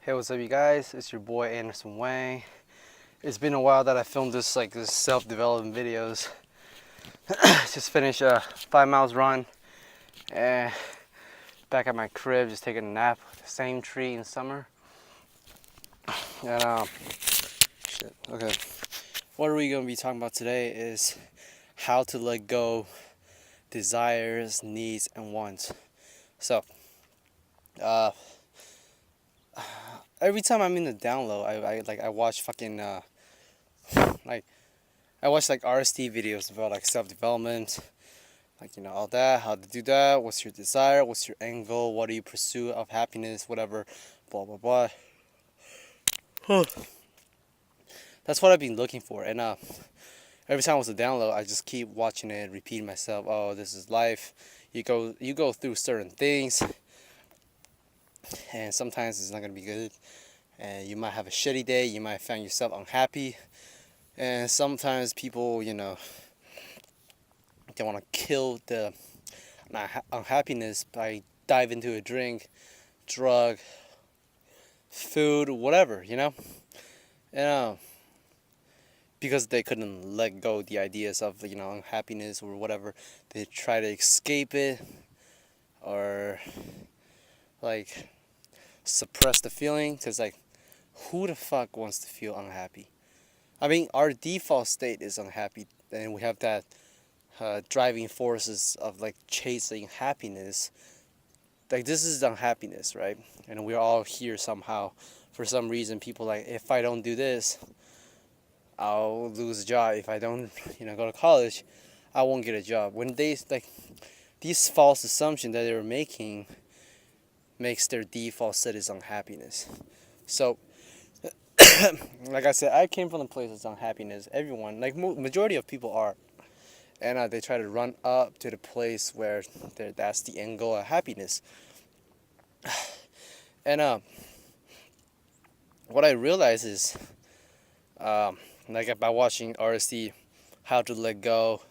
Hey, what's up, you guys? It's your boy Andersen Wang. It's been a while that I filmed this self-development videos. Just finished a 5 miles run and back at my crib, just taking a nap. Same tree in summer. And shit. Okay. What are we gonna be talking about today? Is how to let go desires, needs, and wants. So, every time I'm in the download, I watch fucking like I watch like RST videos about like self-development, all that, how to do that, what's your desire, what's your end goal, what do you pursue of happiness, whatever, blah blah blah. That's what I've been looking for, and every time I was a download, I just keep watching it, repeating myself. Oh, this is life. You go through certain things, and sometimes it's not gonna be good, and you might have a shitty day. You might find yourself unhappy, and sometimes people, they want to kill the unhappiness by dive into a drink, drug, food, whatever, and because they couldn't let go the ideas of unhappiness or whatever, they try to escape it or like suppress the feeling, because who the fuck wants to feel unhappy? I mean, our default state is unhappy, and we have that driving forces of chasing happiness. This is unhappiness, right? And we're all here somehow. For some reason, people if I don't do this, I'll lose a job. If I don't, go to college, I won't get a job. When they these false assumptions that they're making makes their default state is unhappiness. So, like I said, I came from the place of unhappiness. Everyone, majority of people are, and they try to run up to the place where that's the end goal of happiness. And what I realize is, by watching RST, how to let go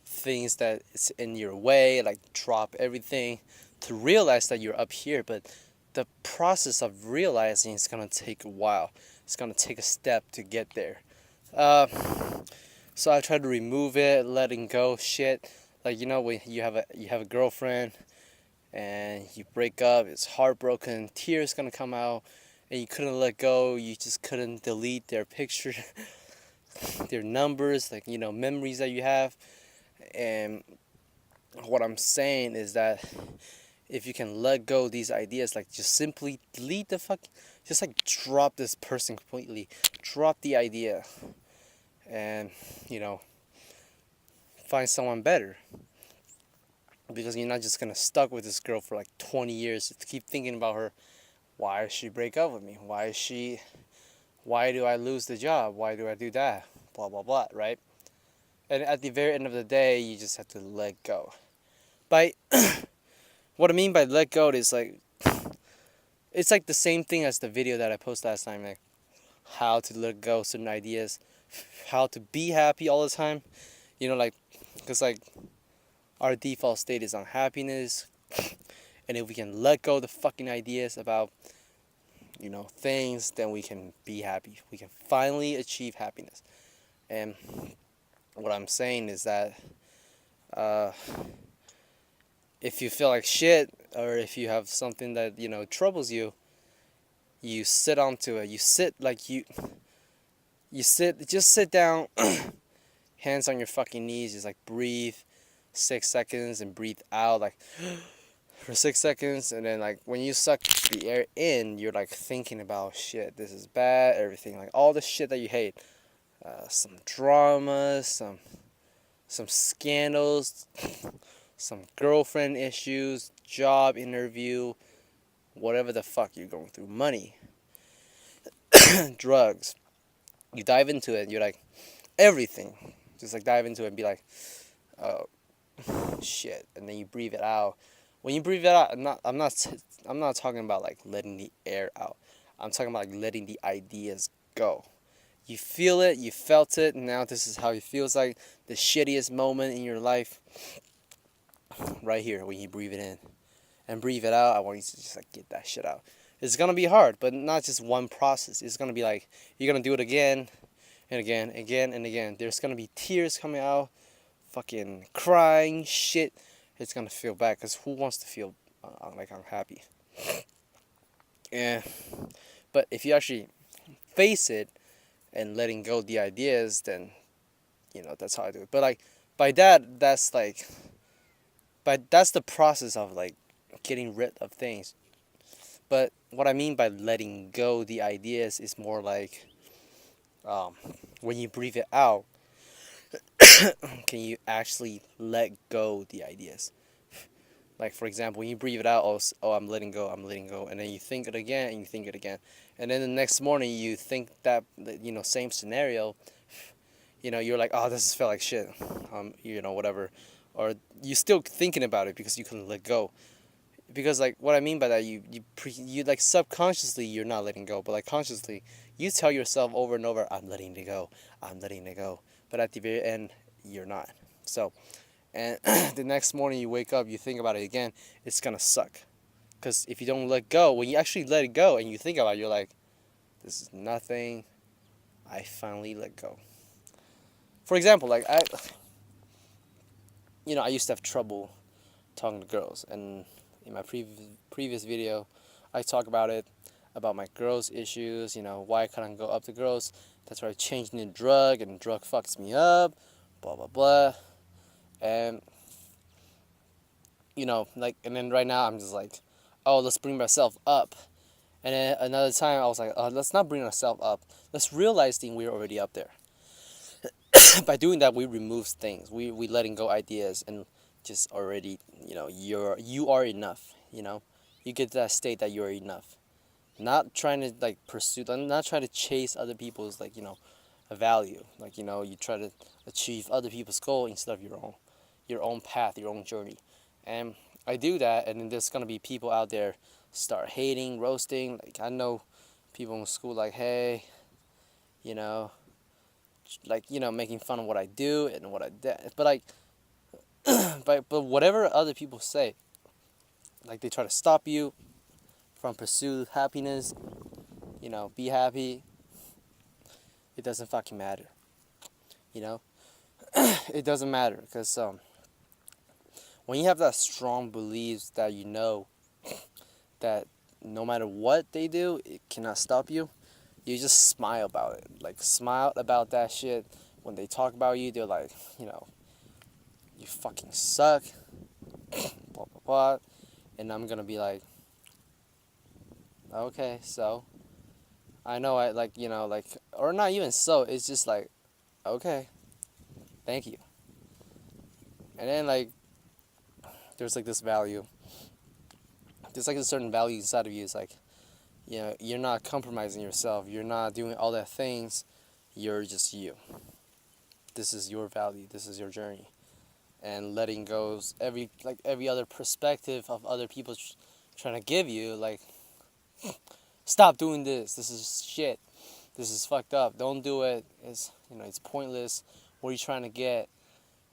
things that is in your way, drop everything, to realize that you're up here. But the process of realizing is gonna take a while. It's gonna take a step to get there. So I try to remove it, letting go shit. When you have a girlfriend and you break up, it's heartbroken, tears gonna come out, and you couldn't let go. You just couldn't delete their picture, their numbers, memories that you have. And what I'm saying is that if you can let go these ideas, just simply delete just drop this person completely, drop the idea, and find someone better, because you're not just gonna stuck with this girl for 20 years to keep thinking about her. Why does she break up with me? Why do I lose the job? Why do I do that? Blah blah blah, right? And at the very end of the day, you just have to let go. What I mean by let go is it's the same thing as the video that I posted last time, how to let go certain ideas, how to be happy all the time, because our default state is unhappiness, and if we can let go the fucking ideas about things, then we can be happy. We can finally achieve happiness. And what I'm saying is that if you feel like shit, or if you have something that troubles you, you sit onto it. Just sit down, hands on your fucking knees, just breathe 6 seconds and breathe out for 6 seconds, and then when you suck the air in, you're thinking about shit, this is bad, everything, all the shit that you hate, some dramas, some scandals, some girlfriend issues, job interview, whatever the fuck you're going through, money, drugs. You dive into it, you're everything. Just dive into it and be oh shit, and then you breathe it out. When you breathe it out, I'm not talking about letting the air out. I'm talking about letting the ideas go. You feel it, you felt it, and now this is how it feels the shittiest moment in your life. Right here, when you breathe it in and breathe it out, I want you to just get that shit out. It's gonna be hard, but not just one process. It's gonna be like you're gonna do it again and again, again and again. There's gonna be tears coming out, fucking crying, shit. It's gonna feel bad, because who wants to feel like unhappy? Yeah. But if you actually face it and letting go the ideas, then that's how I do it. But like by that, that's the process of like getting rid of things. But what I mean by letting go the ideas is more like, um, when you breathe it out, can you actually let go the ideas? Like, for example, when you breathe it out, oh, I'm letting go, I'm letting go, and then you think it again, and you think it again, and then the next morning you think that, same scenario, you're like, oh, this felt like shit, whatever, or you still thinking about it because you couldn't let go. Because like what I mean by that, you like subconsciously you're not letting go, but like consciously you tell yourself over and over, I'm letting it go, I'm letting it go, but at the very end you're not. So, and the next morning you wake up, you think about it again, it's gonna suck. Because if you don't let go, when you actually let it go and you think about it, you're like, this is nothing, I finally let go. For example, like I used to have trouble talking to girls, and in my previous video, I talk about it, about my girls issues, why I couldn't go up to girls. That's why I changed the drug, and drug fucks me up, blah blah blah. And like, and then right now I'm just like, oh, let's bring myself up. And then another time I was like, oh, let's not bring ourselves up, let's realize we're already up there. By doing that, we remove things, we letting go ideas, and just already, you are enough. You get to that state that you're enough, not trying to like pursue, not trying to chase other people's, like, a value, like, you try to achieve other people's goal instead of your own path, your own journey. And I do that, and then there's gonna be people out there start hating, roasting. Like, I know people in school, like, hey, you know like, making fun of what I do and what I did. But like, but whatever other people say, like, they try to stop you from pursue happiness, be happy. It doesn't fucking matter, you know. It doesn't matter, because when you have that strong beliefs that that no matter what they do, it cannot stop you. You just smile about it, like smile about that shit. When they talk about you, they're like, you fucking suck, blah blah blah, and I'm gonna be like, okay, so I know I like, like, or not even so. It's just like, okay, thank you. And then like, there's like this value. There's like a certain value inside of you. It's like, you're not compromising yourself. You're not doing all that things. You're just you. This is your value. This is your journey. And letting go every other perspective of other people trying to give you, like, stop doing this. This is shit. This is fucked up. Don't do it. It's pointless. What are you trying to get?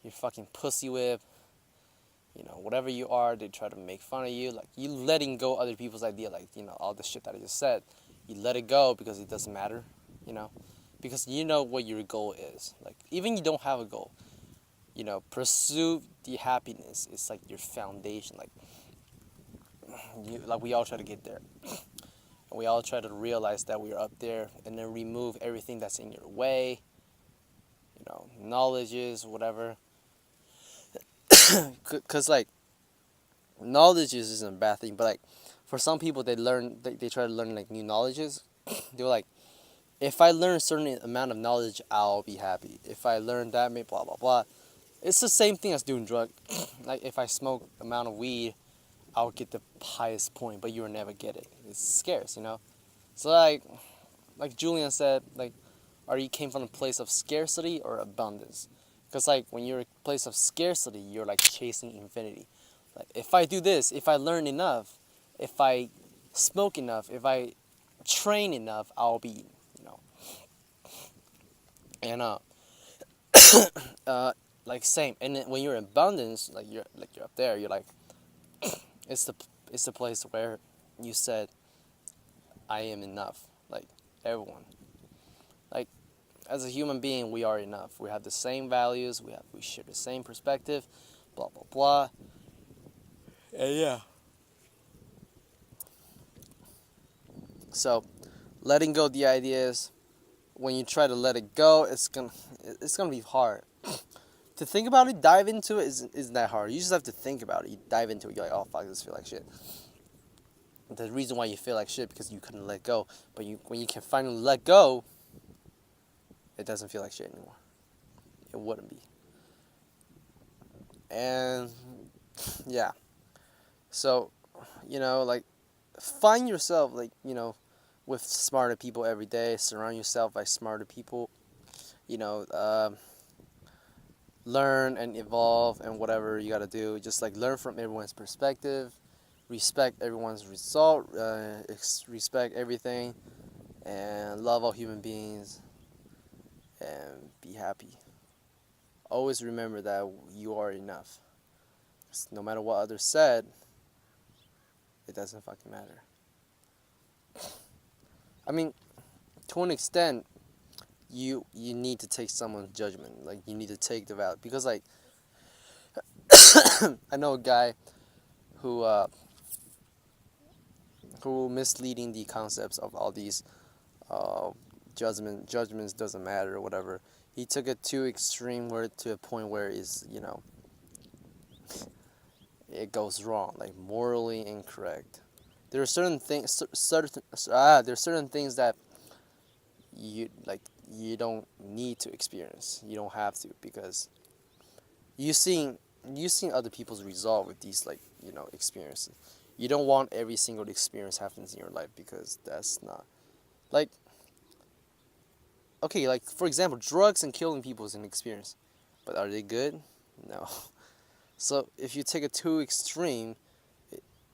You're fucking pussy whip. Whatever you are, they try to make fun of you. Like, you letting go other people's idea, like, all the shit that I just said. You let it go because it doesn't matter, because you know what your goal is. Like, even you don't have a goal, pursue the happiness. It's like your foundation. Like, we all try to get there. And we all try to realize that we're up there, and then remove everything that's in your way, knowledges, whatever. Because like, knowledge isn't a bad thing, but like, for some people, they try to learn like new knowledges. They're like, if I learn a certain amount of knowledge, I'll be happy. If I learn that, blah blah blah. It's the same thing as doing drug. Like, if I smoke amount of weed, I'll get the highest point, but you'll never get it. It's scarce, So like Julian said, like, are you came from a place of scarcity or abundance? Because like, when you're a place of scarcity, you're like chasing infinity. Like, if I do this, if I learn enough, if I smoke enough, if I train enough, I'll be, and like, same. And then when you're in abundance, like you're up there, you're like, it's the place where you said, I am enough. Like everyone. Like as a human being, we are enough. We have the same values. We share the same perspective. Blah blah blah. And yeah. So, letting go of the ideas. When you try to let it go, it's gonna be hard. To think about it, dive into it isn't that hard. You just have to think about it. You dive into it. You're like, oh fuck, this feel like shit. The reason why you feel like shit because you couldn't let go. But when you can finally let go, it doesn't feel like shit anymore. It wouldn't be. And yeah. So, like find yourself with smarter people every day. Surround yourself by smarter people. You know, learn and evolve and whatever you got to do. Just like learn from everyone's perspective, respect everyone's result, respect everything, and love all human beings, and be happy. Always remember that you are enough. No matter what others said, it doesn't fucking matter. I mean, to an extent, you need to take someone's judgment. Like you need to take the value because like I know a guy who misleading the concepts of all these uh, judgments doesn't matter or whatever. He took it too extreme where to a point where it goes wrong, like morally incorrect. There are certain things there's certain things that you don't need to experience. You don't have to because you seen other people's result with these experiences. You don't want every single experience happens in your life because that's not like okay, like for example, drugs and killing people is an experience, but are they good? No. So if you take it too extreme,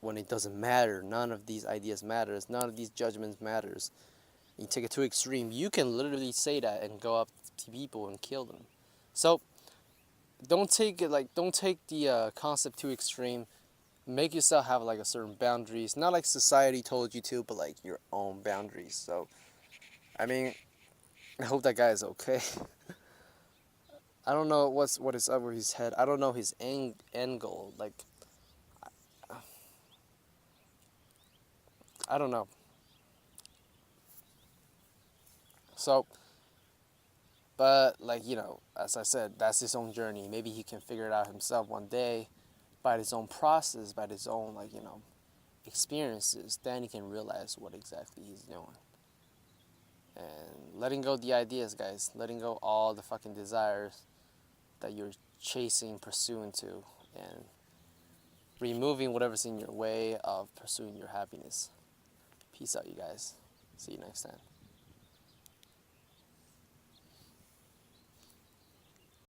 when it doesn't matter, none of these ideas matters, none of these judgments matters. You take it too extreme, you can literally say that and go up to people and kill them. So don't take the concept too extreme. Make yourself have like a certain boundaries, not like society told you to, but like your own boundaries. So I mean, I hope that guy is okay. I don't know what is over his head. I don't know his end goal. Like I don't know. So, but as I said, that's his own journey. Maybe he can figure it out himself one day, by his own process, by his own experiences. Then he can realize what exactly he's doing. And letting go the ideas, guys. Letting go all the fucking desires that you're chasing, pursuing to, and removing whatever's in your way of pursuing your happiness. Peace out, you guys. See you next time.